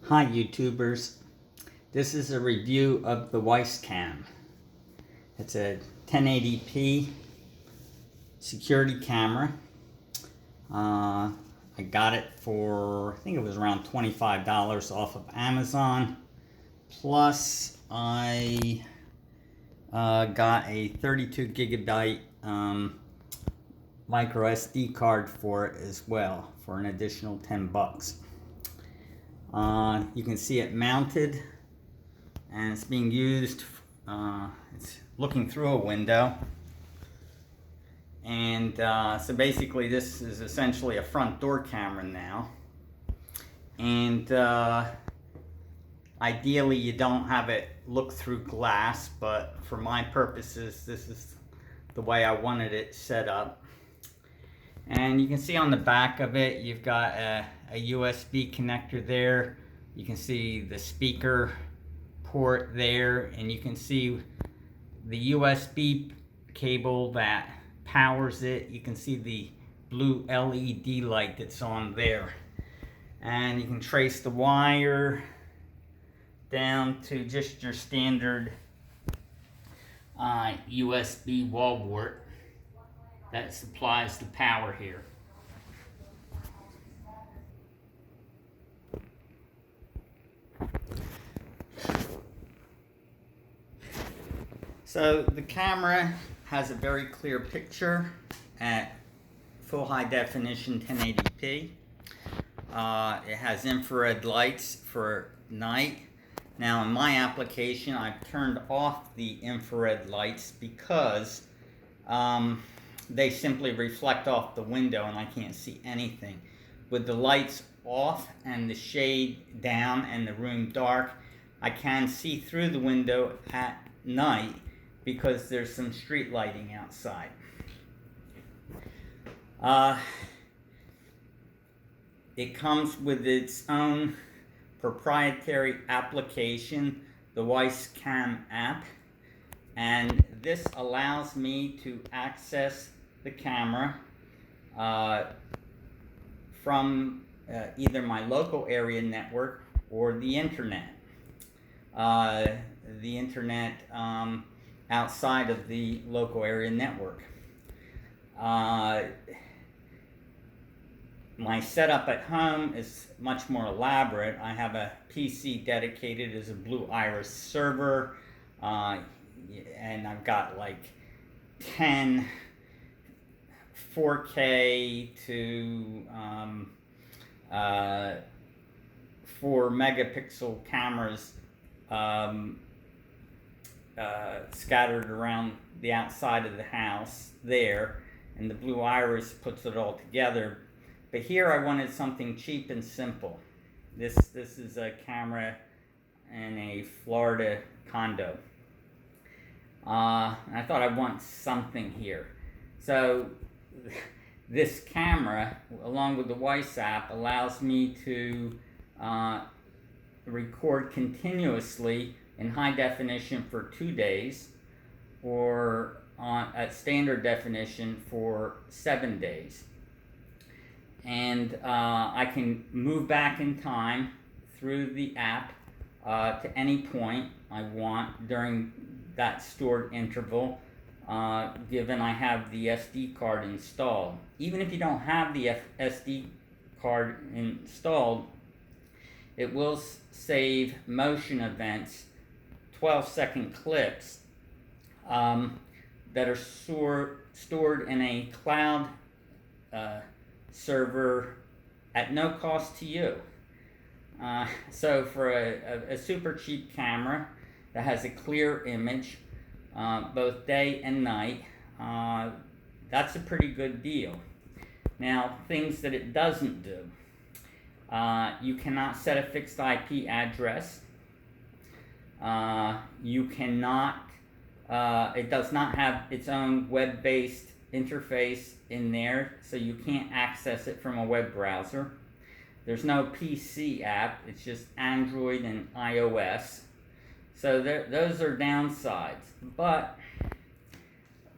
Hi YouTubers, this is a review of the Wyze Cam. It's a 1080p security camera. I got it for, I think it was around $25 off of Amazon. Plus I got a 32 gigabyte micro SD card for it as well for an additional 10 bucks. You can see it mounted and it's being used, it's looking through a window, and so basically this is essentially a front door camera now, and ideally you don't have it look through glass, but for my purposes this is the way I wanted it set up. And you can see on the back of it, you've got a USB connector there. You can see the speaker port there, and you can see the USB cable that powers it. You can see the blue LED light that's on there. And you can trace the wire down to just your standard USB wall wart that supplies the power here. So the camera has a very clear picture at full high definition 1080p. It has infrared lights for night. Now in my application I've turned off the infrared lights because they simply reflect off the window and I can't see anything. With the lights off and the shade down and the room dark, I can see through the window at night because there's some street lighting outside. It comes with its own proprietary application, the Wyze Cam app, and this allows me to access the camera from either my local area network or the internet. Outside of the local area network. My setup at home is much more elaborate. I have a PC dedicated as a Blue Iris server, and I've got like 10 4K to 4 megapixel cameras scattered around the outside of the house there, and the Blue Iris puts it all together. But here I wanted something cheap and simple. This is a camera in a Florida condo. I thought I want something here. So this camera, along with the Wyze app, allows me to record continuously in high definition for 2 days, or at standard definition for 7 days. And I can move back in time through the app to any point I want during that stored interval, given I have the SD card installed. Even if you don't have the SD card installed, it will save motion events, 12-second clips that are stored in a cloud server at no cost to you. So for a super cheap camera that has a clear image both day and night, that's a pretty good deal. Now, things that it doesn't do. You cannot set a fixed IP address. You cannot, it does not have its own web-based interface in there, so you can't access it from a web browser. There's no PC app, it's just Android and iOS. So those are downsides. But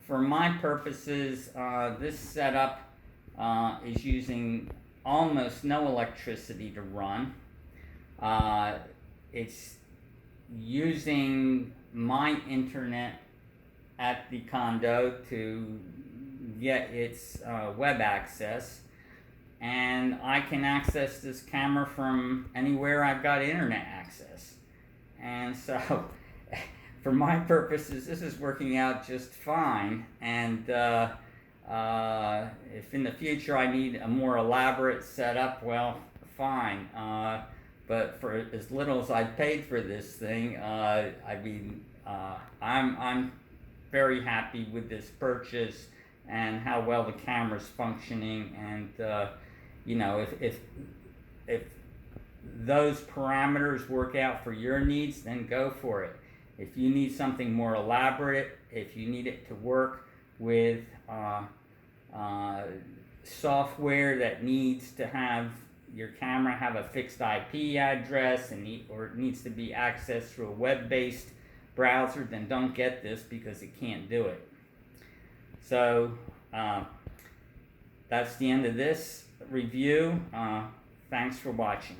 for my purposes, this setup is using almost no electricity to run. It's using my internet at the condo to get its web access, and I can access this camera from anywhere I've got internet access. And so for my purposes, this is working out just fine. And if in the future I need a more elaborate setup, well, fine. But for as little as I paid for this thing, I'm very happy with this purchase and how well the camera's functioning. And if those parameters work out for your needs, then go for it. If you need something more elaborate, if you need it to work with software that needs to have your camera have a fixed IP address or it needs to be accessed through a web-based browser, then don't get this because it can't do it. So that's the end of this review. Thanks for watching.